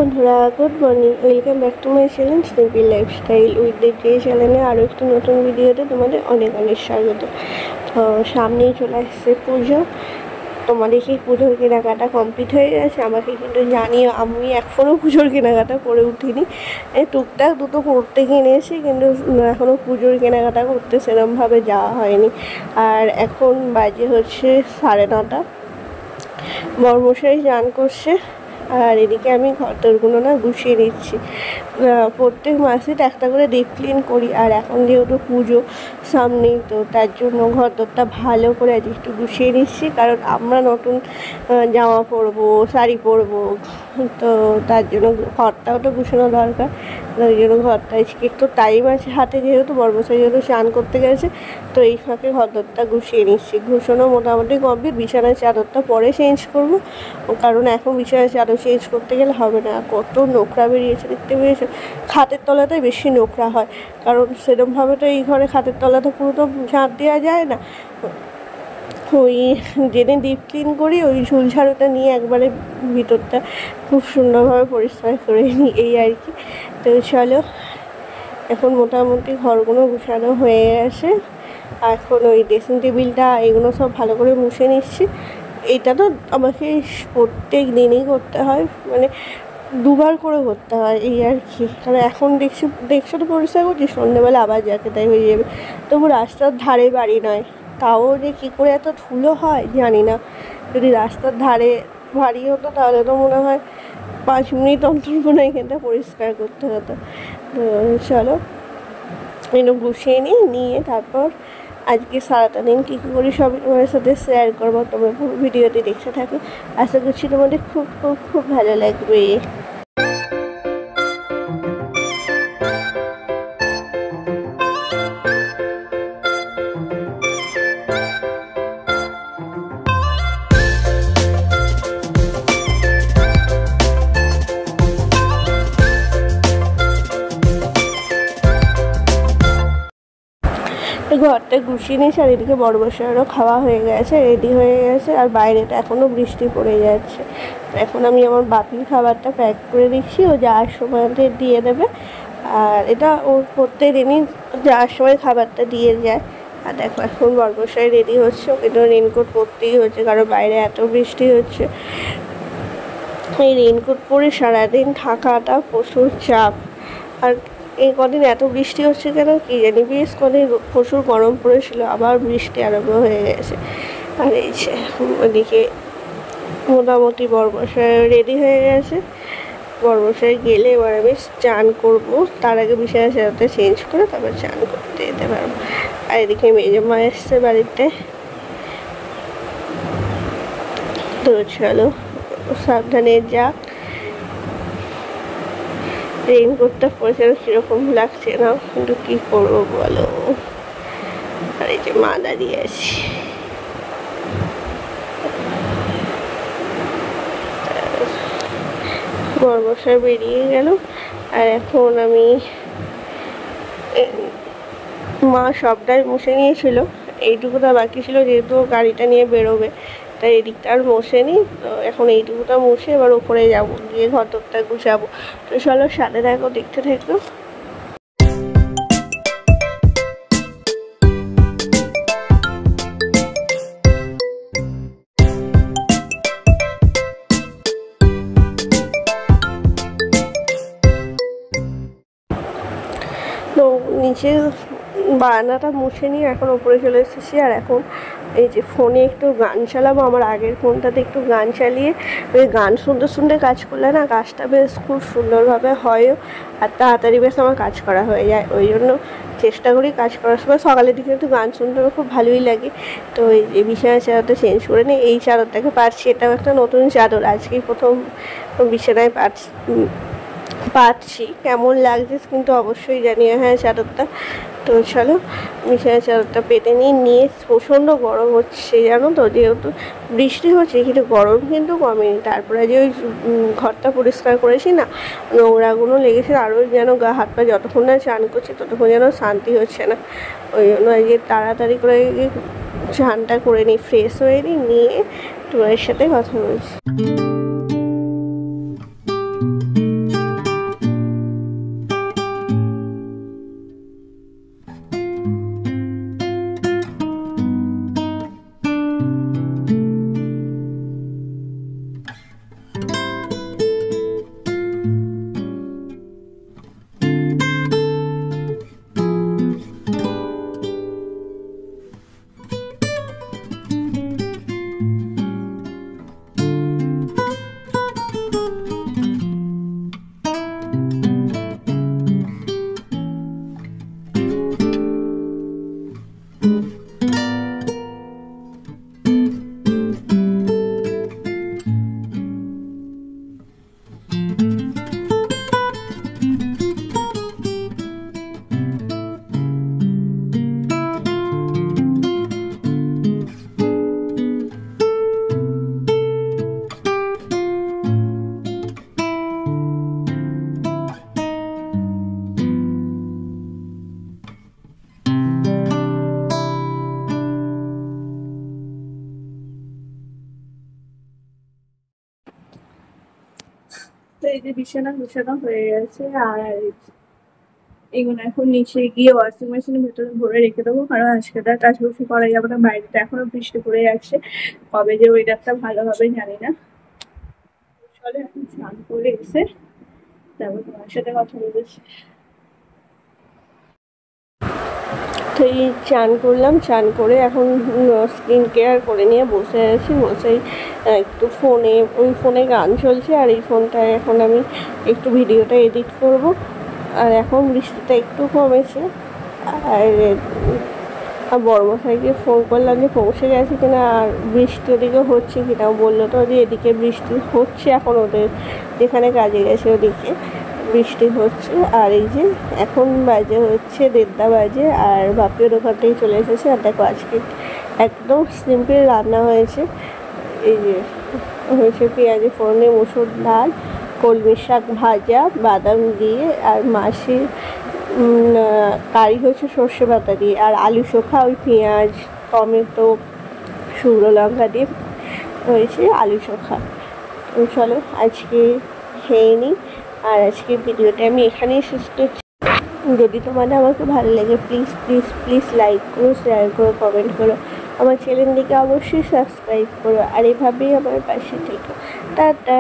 বন্ধুরা, good morning. Welcome back to my channel simple lifestyle with Debji চ্যানেলে আরও একটি নতুন ভিডিওতে তোমাদের অনেক অনেক স্বাগত। তো সামনেই চলে আসছে পুজো। তোমাদের সেই পুজোর কেনাকাটা কমপ্লিট হয়ে গেছে? আমাকে কিন্তু জানিও, আমি এখনও পুজোর কেনাকাটা করে উঠিনি। টুকটাক দুটো করতে কিনেছি, কিন্তু এখনও পুজোর কেনাকাটা করতে সেরকমভাবে যাওয়া হয়নি। আর এখন বাজে হচ্ছে 9:30। বরমশাই স্নান করছে, আর এদিকে আমি ঘরদোরগুলো গুছিয়ে নিচ্ছি। প্রত্যেক মাসে একটা করে ডিপ ক্লিন করি, আর এখন যেহেতু পুজো সামনেই, তো তার জন্য ঘরদোরটা ভালো করে আজ একটু গুছিয়ে নিচ্ছি। কারণ আমরা নতুন জামা পরবো, শাড়ি পরবো, তো তার জন্য ঘরটাও তো গুছানো দরকার। ওই জন্য ঘরটা একটু টাইম আছে হাতে, যেহেতু বরমশাই যেহেতু স্নান করতে গেছে, তো এই ফাঁকে ঘরদোরটা গুছিয়ে নিচ্ছি। গুছানো মোটামুটি কমপ্লিট। বিছানার চাদরটা পরে চেঞ্জ করবো, কারণ এখন বিছানার চাদর চেঞ্জ করতে গেলে হবে না। কত নোংরা বেরিয়েছে দেখতে পেয়েছে। খাটের তলাটাই বেশি নোংরা হয়, কারণ সেরকমভাবে তো এই ঘরে খাটের তলাটা পুরো তো ঝাঁট দেওয়া যায় না। ওই যেদিন ডিপ ক্লিন করি, ওই ঝুল ঝাড়ুটা নিয়ে একবারে ভিতরটা খুব সুন্দরভাবে পরিষ্কার করে নিই, এই আর কি। তো চলো, এখন মোটামুটি ঘরগুলো গুছানো হয়ে গেছে। এখন ওই ড্রেসিং টেবিলটা এগুলো সব ভালো করে মুছে নিচ্ছি। এটা তো আমাকে প্রত্যেক দিনই করতে হয়, মানে দুবার করে করতে হয়, এই আর কি। কারণ এখন দেখছো তো পরিষ্কার করছি, সন্ধ্যেবেলা আবার যাকে তাই হয়ে যাবে। তবু রাস্তার ধারে বাড়ি নয়, তাও যে কী করে এত ধুলো হয় জানি না। যদি রাস্তার ধারে বাড়ি হতো তাহলে তো মনে হয় 5 মিনিট অন্তর কোনো এখানটা পরিষ্কার করতে হতো। তো চলো, এগুলো গুছিয়ে নিয়ে তারপর আজকে সারাটা দিন কী করি সবই তোমাদের সাথে শেয়ার করবো। তোমরা পুরো ভিডিওটি দেখতে থাকো, আশা করছি তোমাদের খুব খুব খুব ভালো লাগবে। ঘরটা গুছিয়ে নিয়েছি, আর এদিকে বড়বসারও খাওয়া হয়ে গেছে, রেডি হয়ে গেছে। আর বাইরেটা এখনও বৃষ্টি পড়ে যাচ্ছে। এখন আমি আমার বাপির খাবারটা প্যাক করে দিচ্ছি, ও যাওয়ার সময়তে দিয়ে দেবে। আর এটা ও প্রত্যেক দিনই যাওয়ার সময় খাবারটা দিয়ে যায়। আর দেখো, এখন বড়বসাই রেডি হচ্ছে, ওকে তো রেনকোট পরতেই হচ্ছে, কারণ বাইরে এত বৃষ্টি হচ্ছে। এই রেনকোট পরে সারাদিন থাকাটা প্রচুর চাপ। আর এই কদিন এত বৃষ্টি হচ্ছে কেন কি জানি, বেশ কদিন প্রচুর গরম পড়েছিল, আবার বৃষ্টি আরম্ভ হয়ে গেছে। আর এই যে ওদিকে মোটামুটি বরমশাই রেডি হয়ে গেছে। বরমশাই গেলে এবার আমি চান করবো, তার আগে বিছানা চাদরটা চেঞ্জ করে তারপর চান করতে যেতে পারবো। আর এদিকে মেজমা এসছে বাড়িতে। তো চলো, সাবধানে যাক। রেইনকোটটা পরে সেরকম লাগছে না, কিন্তু কী করবো বলো। আর এই যে মা দাঁড়িয়ে আছি। বরমশাই বেরিয়ে গেল, আর এখন আমি মা সবটাই মুছে নিয়েছিল, এইটুকুটা বাকি ছিল, যেহেতু গাড়িটা নিয়ে বেরোবে, তাই এদিকটা আর মোছেনি। তো এখন এইটুকুটা মুছে এবার ওপরে যাবো, গিয়ে ঘরটা গুছাবো। তো চলো, সাথে দেখো, দেখতে থাকো। তো নিচে বারান্দাটা মুছে নিয়ে এখন ওপরে চলে এসেছি। আর এখন এই যে ফোনে একটু গান চালাবো। আমার আগের ফোনটাতে একটু গান চালিয়ে ওই গান শুনতে শুনতে কাজ করলে না, কাজটা বেশ খুব সুন্দরভাবে হয়ও, আর তাড়াতাড়ি বেশ আমার কাজ করা হয়ে যায়। ওই জন্য চেষ্টা করি কাজ করার সময় সকালের দিকে একটু গান শুনতে আমার খুব ভালোই লাগে। তো এই বিছানার চাদরটা চেঞ্জ করে নিই। এই চাদরটাকে পাচ্ছি, এটাও একটা নতুন চাদর, আজকেই প্রথম বিছানায় পাচ্ছি। কেমন লাগছে কিন্তু অবশ্যই জানিয়ে, হ্যাঁ চাদরটা। তো চলো, বিছানার চাদরটা পেতে নিয়ে প্রচণ্ড গরম হচ্ছে জানো তো, যেহেতু বৃষ্টি হচ্ছে, কিন্তু গরম কিন্তু কমেনি। তারপরে যে ওই ঘরটা পরিষ্কার করেছি না, নোংরাগুলো লেগেছে, আরও যেন গা হাত পা যতক্ষণ না চান করছি ততক্ষণ যেন শান্তি হচ্ছে না। ওই জন্য আজকে তাড়াতাড়ি করে চানটা করে নিই, ফ্রেশ হয়ে নিয়ে তোমার সাথে কথা বলছি। এই যে বিছানা বিছানা হয়ে গেছে, আর এগুলো এখন নিচে গিয়ে ওয়াশিং মেশিনের ভেতরে ভরে রেখে দেবো, কারণ আজকে তো কাজবাজি করা যাবে না, বাইরেতে এখনো বৃষ্টি পড়ে যাচ্ছে, কবে যে ওয়েদারটা ভালো হবে জানি না। চলে এখন স্নান করে এসে তারপর তোমার সাথে কথা বলেছি। তো এই চান করলাম, চান করে এখন স্কিন কেয়ার করে নিয়ে বসে আছি। বসেই একটু ফোনে গান চলছে, আর এই ফোনটায় এখন আমি একটু ভিডিওটা এডিট করব। আর এখন বৃষ্টিটা একটু কমেছে। আর বড়মশাইকে ফোন করলাম যে পৌঁছে গেছে কিনা, আর বৃষ্টি ওদিকে হচ্ছে কিনা। বললো তো যে এদিকে বৃষ্টি হচ্ছে, এখন ওদের যেখানে কাজে গেছে ওদিকে বৃষ্টি হচ্ছে। আর এই যে এখন বাজে হচ্ছে 1:30 বাজে, আর বাপিও দোকান থেকে চলে এসেছে। আর দেখো আজকে একদম সিম্পল রান্না হয়েছে। এই যে হয়েছে পেঁয়াজে ফোড়নে মুসুর ডাল, কলমি শাক ভাজা বাদাম দিয়ে, আর মাছের কারি হয়েছে সর্ষে পাতা দিয়ে, আর আলু চোখা ওই পেঁয়াজ টমেটো শুকনো লঙ্কা দিয়ে হয়েছে আলু চোখা। তো চলো আজকে খেয়ে নিই, আর আজকের ভিডিওটা আমি এখানেই শেষ করছি। যদি তোমাদের আমাকে ভালো লাগে প্লিজ প্লিজ প্লিজ লাইক করো, শেয়ার করো, কমেন্ট করো, আমার চ্যানেলটিকে অবশ্যই সাবস্ক্রাইব করো, আর এভাবেই আমার পাশে থেকো। টাটা।